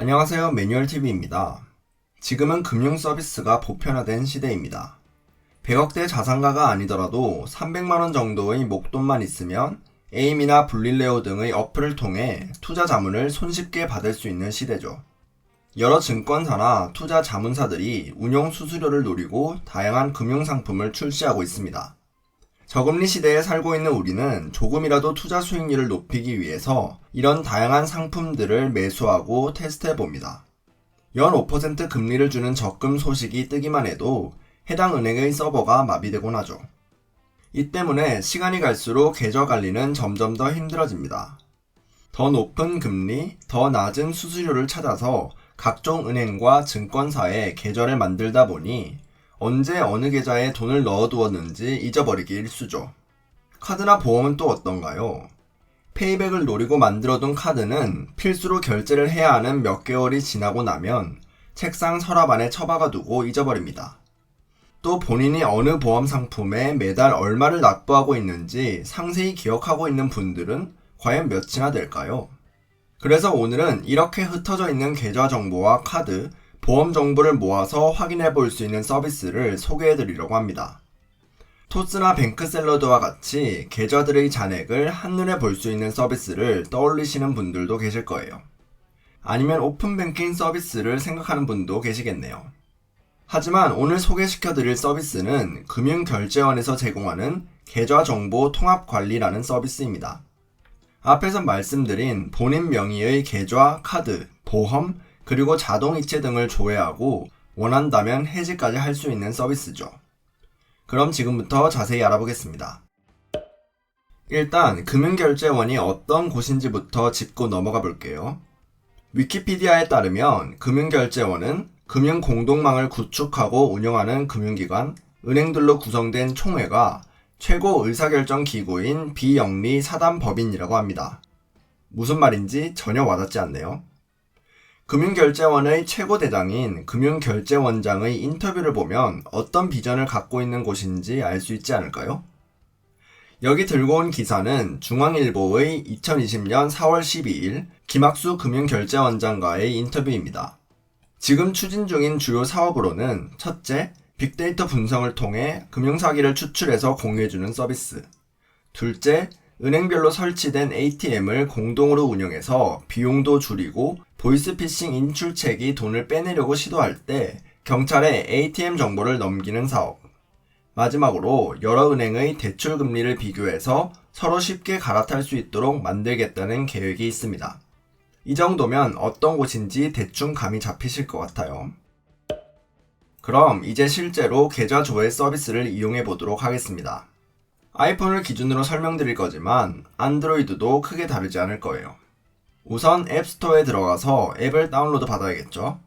안녕하세요. 매뉴얼TV입니다. 지금은 금융 서비스가 보편화된 시대입니다. 100억대 자산가가 아니더라도 300만원 정도의 목돈만 있으면 에임이나 블릴레오 등의 어플을 통해 투자 자문을 손쉽게 받을 수 있는 시대죠. 여러 증권사나 투자 자문사들이 운용 수수료를 노리고 다양한 금융상품을 출시하고 있습니다. 저금리 시대에 살고 있는 우리는 조금이라도 투자 수익률을 높이기 위해서 이런 다양한 상품들을 매수하고 테스트해봅니다. 연 5% 금리를 주는 적금 소식이 뜨기만 해도 해당 은행의 서버가 마비되곤 하죠. 이 때문에 시간이 갈수록 계좌 관리는 점점 더 힘들어집니다. 더 높은 금리, 더 낮은 수수료를 찾아서 각종 은행과 증권사에 계좌를 만들다 보니 언제 어느 계좌에 돈을 넣어두었는지 잊어버리기 일쑤죠. 카드나 보험은 또 어떤가요? 페이백을 노리고 만들어둔 카드는 필수로 결제를 해야 하는 몇 개월이 지나고 나면 책상 서랍 안에 처박아두고 잊어버립니다. 또 본인이 어느 보험 상품에 매달 얼마를 납부하고 있는지 상세히 기억하고 있는 분들은 과연 몇이나 될까요? 그래서 오늘은 이렇게 흩어져 있는 계좌 정보와 카드, 보험 정보를 모아서 확인해 볼 수 있는 서비스를 소개해 드리려고 합니다. 토스나 뱅크샐러드와 같이 계좌들의 잔액을 한눈에 볼 수 있는 서비스를 떠올리시는 분들도 계실 거예요. 아니면 오픈뱅킹 서비스를 생각하는 분도 계시겠네요. 하지만 오늘 소개시켜 드릴 서비스는 금융결제원에서 제공하는 계좌정보 통합관리라는 서비스입니다. 앞에서 말씀드린 본인 명의의 계좌, 카드, 보험, 그리고 자동이체 등을 조회하고 원한다면 해지까지 할 수 있는 서비스죠. 그럼 지금부터 자세히 알아보겠습니다. 일단 금융결제원이 어떤 곳인지부터 짚고 넘어가 볼게요. 위키피디아에 따르면 금융결제원은 금융공동망을 구축하고 운영하는 금융기관, 은행들로 구성된 총회가 최고 의사결정 기구인 비영리 사단법인이라고 합니다. 무슨 말인지 전혀 와닿지 않네요. 금융결제원의 최고 대장인 금융결제원장의 인터뷰를 보면 어떤 비전을 갖고 있는 곳인지 알 수 있지 않을까요? 여기 들고 온 기사는 중앙일보의 2020년 4월 12일 김학수 금융결제원장과의 인터뷰입니다. 지금 추진 중인 주요 사업으로는 첫째, 빅데이터 분석을 통해 금융사기를 추출해서 공유해주는 서비스. 둘째, 은행별로 설치된 ATM을 공동으로 운영해서 비용도 줄이고 보이스피싱 인출책이 돈을 빼내려고 시도할 때 경찰에 ATM 정보를 넘기는 사업. 마지막으로 여러 은행의 대출 금리를 비교해서 서로 쉽게 갈아탈 수 있도록 만들겠다는 계획이 있습니다. 이 정도면 어떤 곳인지 대충 감이 잡히실 것 같아요. 그럼 이제 실제로 계좌 조회 서비스를 이용해 보도록 하겠습니다. 아이폰을 기준으로 설명드릴 거지만 안드로이드도 크게 다르지 않을 거예요. 우선 앱스토어에 들어가서 앱을 다운로드 받아야겠죠.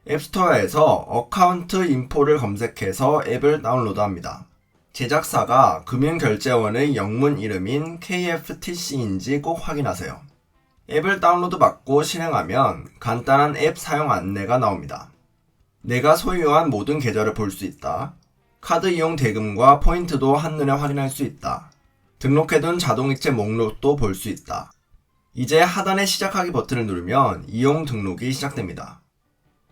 앱스토어에서 어카운트 인포를 검색해서 앱을 다운로드합니다. 제작사가 금융결제원의 영문 이름인 KFTC인지 꼭 확인하세요. 앱을 다운로드 받고 실행하면 간단한 앱 사용 안내가 나옵니다. 내가 소유한 모든 계좌를 볼 수 있다. 카드 이용 대금과 포인트도 한눈에 확인할 수 있다. 등록해둔 자동이체 목록도 볼 수 있다. 이제 하단의 시작하기 버튼을 누르면 이용 등록이 시작됩니다.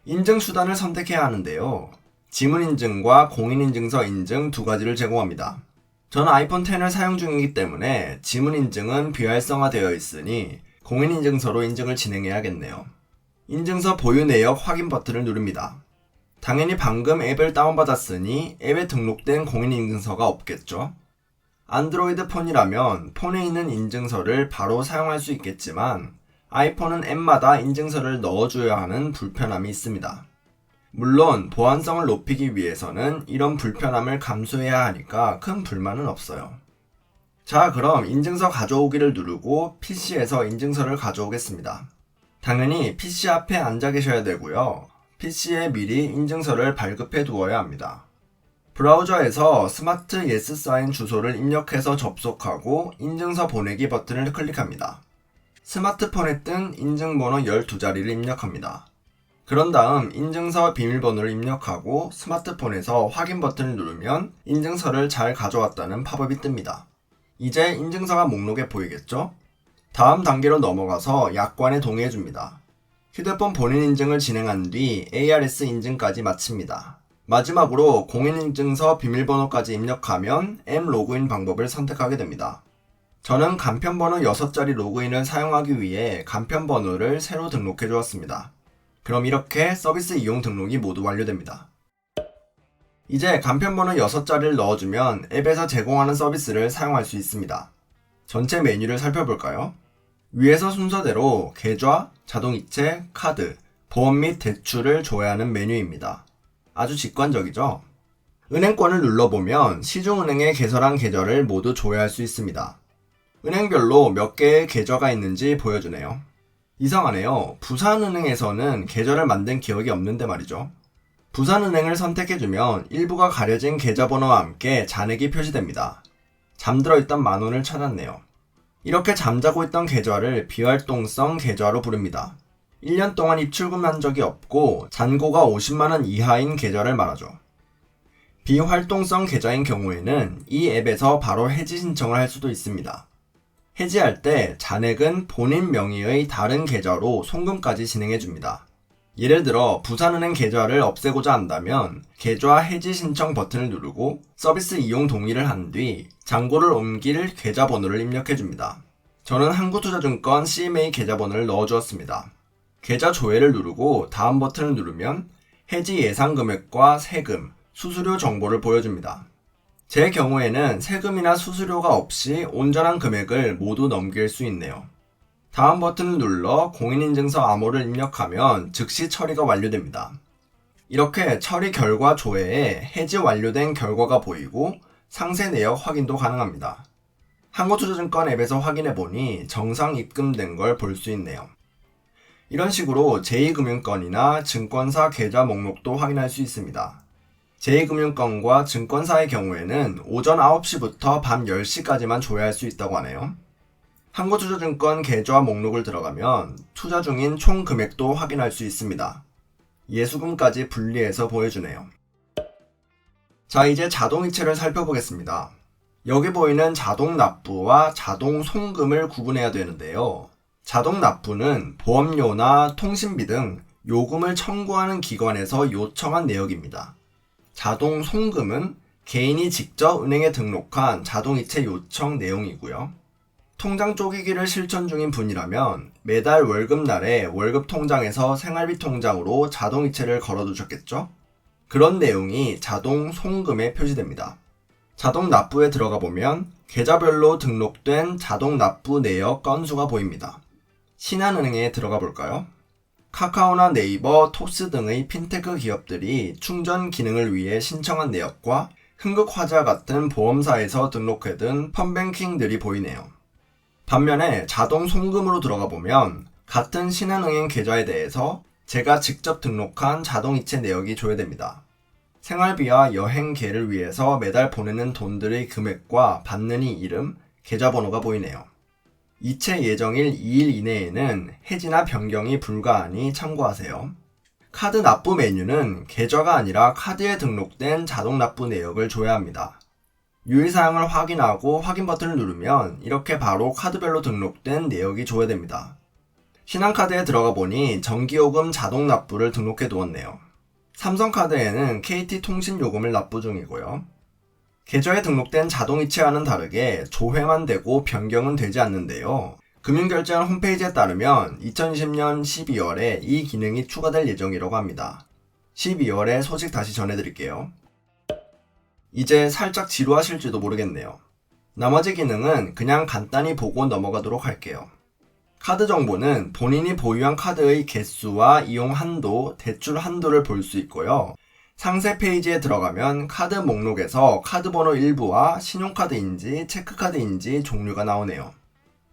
인증 수단을 선택해야 하는데요. 지문인증과 공인인증서 인증 두 가지를 제공합니다. 저는 아이폰 X을 사용 중이기 때문에 지문인증은 비활성화되어 있으니 공인인증서로 인증을 진행해야겠네요. 인증서 보유 내역 확인 버튼을 누릅니다. 당연히 방금 앱을 다운받았으니 앱에 등록된 공인인증서가 없겠죠? 안드로이드 폰이라면 폰에 있는 인증서를 바로 사용할 수 있겠지만 아이폰은 앱마다 인증서를 넣어줘야 하는 불편함이 있습니다. 물론 보안성을 높이기 위해서는 이런 불편함을 감수해야 하니까 큰 불만은 없어요. 자, 그럼 인증서 가져오기를 누르고 PC에서 인증서를 가져오겠습니다. 당연히 PC 앞에 앉아 계셔야 되고요. PC에 미리 인증서를 발급해 두어야 합니다. 브라우저에서 스마트 예스 사인 주소를 입력해서 접속하고 인증서 보내기 버튼을 클릭합니다. 스마트폰에 뜬 인증번호 12자리를 입력합니다. 그런 다음 인증서 비밀번호를 입력하고 스마트폰에서 확인 버튼을 누르면 인증서를 잘 가져왔다는 팝업이 뜹니다. 이제 인증서가 목록에 보이겠죠? 다음 단계로 넘어가서 약관에 동의해줍니다. 휴대폰 본인 인증을 진행한 뒤 ARS 인증까지 마칩니다. 마지막으로 공인인증서 비밀번호까지 입력하면 앱 로그인 방법을 선택하게 됩니다. 저는 간편번호 6자리 로그인을 사용하기 위해 간편번호를 새로 등록해 주었습니다. 그럼 이렇게 서비스 이용 등록이 모두 완료됩니다. 이제 간편번호 6자리를 넣어주면 앱에서 제공하는 서비스를 사용할 수 있습니다. 전체 메뉴를 살펴볼까요? 위에서 순서대로 계좌, 자동이체, 카드, 보험 및 대출을 조회하는 메뉴입니다. 아주 직관적이죠? 은행권을 눌러보면 시중은행에 개설한 계좌를 모두 조회할 수 있습니다. 은행별로 몇 개의 계좌가 있는지 보여주네요. 이상하네요. 부산은행에서는 계좌를 만든 기억이 없는데 말이죠. 부산은행을 선택해주면 일부가 가려진 계좌번호와 함께 잔액이 표시됩니다. 잠들어 있던 만원을 찾았네요. 이렇게 잠자고 있던 계좌를 비활동성 계좌로 부릅니다. 1년 동안 입출금한 적이 없고 잔고가 50만원 이하인 계좌를 말하죠. 비활동성 계좌인 경우에는 이 앱에서 바로 해지 신청을 할 수도 있습니다. 해지할 때 잔액은 본인 명의의 다른 계좌로 송금까지 진행해줍니다. 예를 들어 부산은행 계좌를 없애고자 한다면 계좌 해지 신청 버튼을 누르고 서비스 이용 동의를 한 뒤 잔고를 옮길 계좌번호를 입력해줍니다. 저는 한국투자증권 CMA 계좌번호를 넣어주었습니다. 계좌 조회를 누르고 다음 버튼을 누르면 해지 예상 금액과 세금, 수수료 정보를 보여줍니다. 제 경우에는 세금이나 수수료가 없이 온전한 금액을 모두 넘길 수 있네요. 다음 버튼을 눌러 공인인증서 암호를 입력하면 즉시 처리가 완료됩니다. 이렇게 처리 결과 조회에 해지 완료된 결과가 보이고 상세 내역 확인도 가능합니다. 한국투자증권 앱에서 확인해보니 정상 입금된 걸 볼 수 있네요. 이런 식으로 제2금융권이나 증권사 계좌 목록도 확인할 수 있습니다. 제2금융권과 증권사의 경우에는 오전 9시부터 밤 10시까지만 조회할 수 있다고 하네요. 한국투자증권 계좌 목록을 들어가면 투자 중인 총 금액도 확인할 수 있습니다. 예수금까지 분리해서 보여주네요. 자, 이제 자동이체를 살펴보겠습니다. 여기 보이는 자동 납부와 자동 송금을 구분해야 되는데요. 자동 납부는 보험료나 통신비 등 요금을 청구하는 기관에서 요청한 내역입니다. 자동 송금은 개인이 직접 은행에 등록한 자동이체 요청 내용이고요. 통장 쪼개기를 실천 중인 분이라면 매달 월급날에 월급 통장에서 생활비 통장으로 자동이체를 걸어두셨겠죠? 그런 내용이 자동 송금에 표시됩니다. 자동 납부에 들어가 보면 계좌별로 등록된 자동 납부 내역 건수가 보입니다. 신한은행에 들어가 볼까요? 카카오나 네이버, 톱스 등의 핀테크 기업들이 충전 기능을 위해 신청한 내역과 흥국화자 같은 보험사에서 등록해둔 펀뱅킹들이 보이네요. 반면에 자동 송금으로 들어가 보면 같은 신한은행 계좌에 대해서 제가 직접 등록한 자동이체 내역이 조회됩니다. 생활비와 여행계를 위해서 매달 보내는 돈들의 금액과 받는 이 이름, 계좌번호가 보이네요. 이체 예정일 2일 이내에는 해지나 변경이 불가하니 참고하세요. 카드 납부 메뉴는 계좌가 아니라 카드에 등록된 자동 납부 내역을 조회합니다. 유의사항을 확인하고 확인 버튼을 누르면 이렇게 바로 카드별로 등록된 내역이 조회됩니다. 신한카드에 들어가 보니 전기요금 자동 납부를 등록해 두었네요. 삼성카드에는 KT통신요금을 납부 중이고요. 계좌에 등록된 자동이체와는 다르게 조회만 되고 변경은 되지 않는데요. 금융결제원 홈페이지에 따르면 2020년 12월에 이 기능이 추가될 예정이라고 합니다. 12월에 소식 다시 전해드릴게요. 이제 살짝 지루하실지도 모르겠네요. 나머지 기능은 그냥 간단히 보고 넘어가도록 할게요. 카드 정보는 본인이 보유한 카드의 개수와 이용 한도, 대출 한도를 볼 수 있고요. 상세 페이지에 들어가면 카드 목록에서 카드 번호 일부와 신용카드인지 체크카드인지 종류가 나오네요.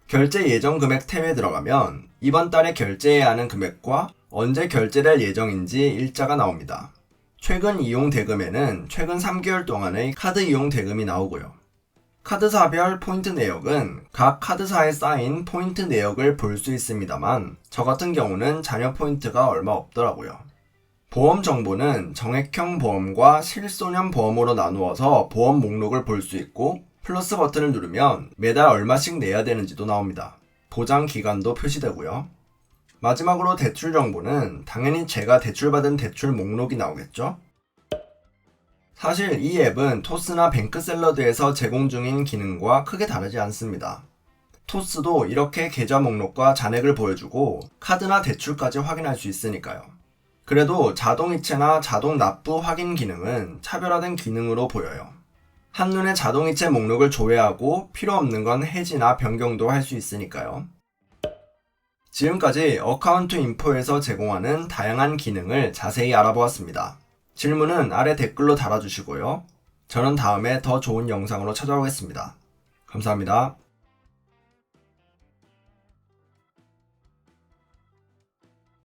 결제 예정 금액 탭에 들어가면 이번 달에 결제해야 하는 금액과 언제 결제될 예정인지 일자가 나옵니다. 최근 이용 대금에는 최근 3개월 동안의 카드 이용 대금이 나오고요. 카드사별 포인트 내역은 각 카드사에 쌓인 포인트 내역을 볼 수 있습니다만 저 같은 경우는 잔여 포인트가 얼마 없더라고요. 보험 정보는 정액형 보험과 실손형 보험으로 나누어서 보험 목록을 볼 수 있고 플러스 버튼을 누르면 매달 얼마씩 내야 되는지도 나옵니다. 보장 기간도 표시되고요. 마지막으로 대출 정보는 당연히 제가 대출받은 대출 목록이 나오겠죠? 사실 이 앱은 토스나 뱅크샐러드에서 제공 중인 기능과 크게 다르지 않습니다. 토스도 이렇게 계좌 목록과 잔액을 보여주고 카드나 대출까지 확인할 수 있으니까요. 그래도 자동이체나 자동 납부 확인 기능은 차별화된 기능으로 보여요. 한눈에 자동이체 목록을 조회하고 필요 없는 건 해지나 변경도 할 수 있으니까요. 지금까지 어카운트 인포에서 제공하는 다양한 기능을 자세히 알아보았습니다. 질문은 아래 댓글로 달아주시고요. 저는 다음에 더 좋은 영상으로 찾아오겠습니다. 감사합니다.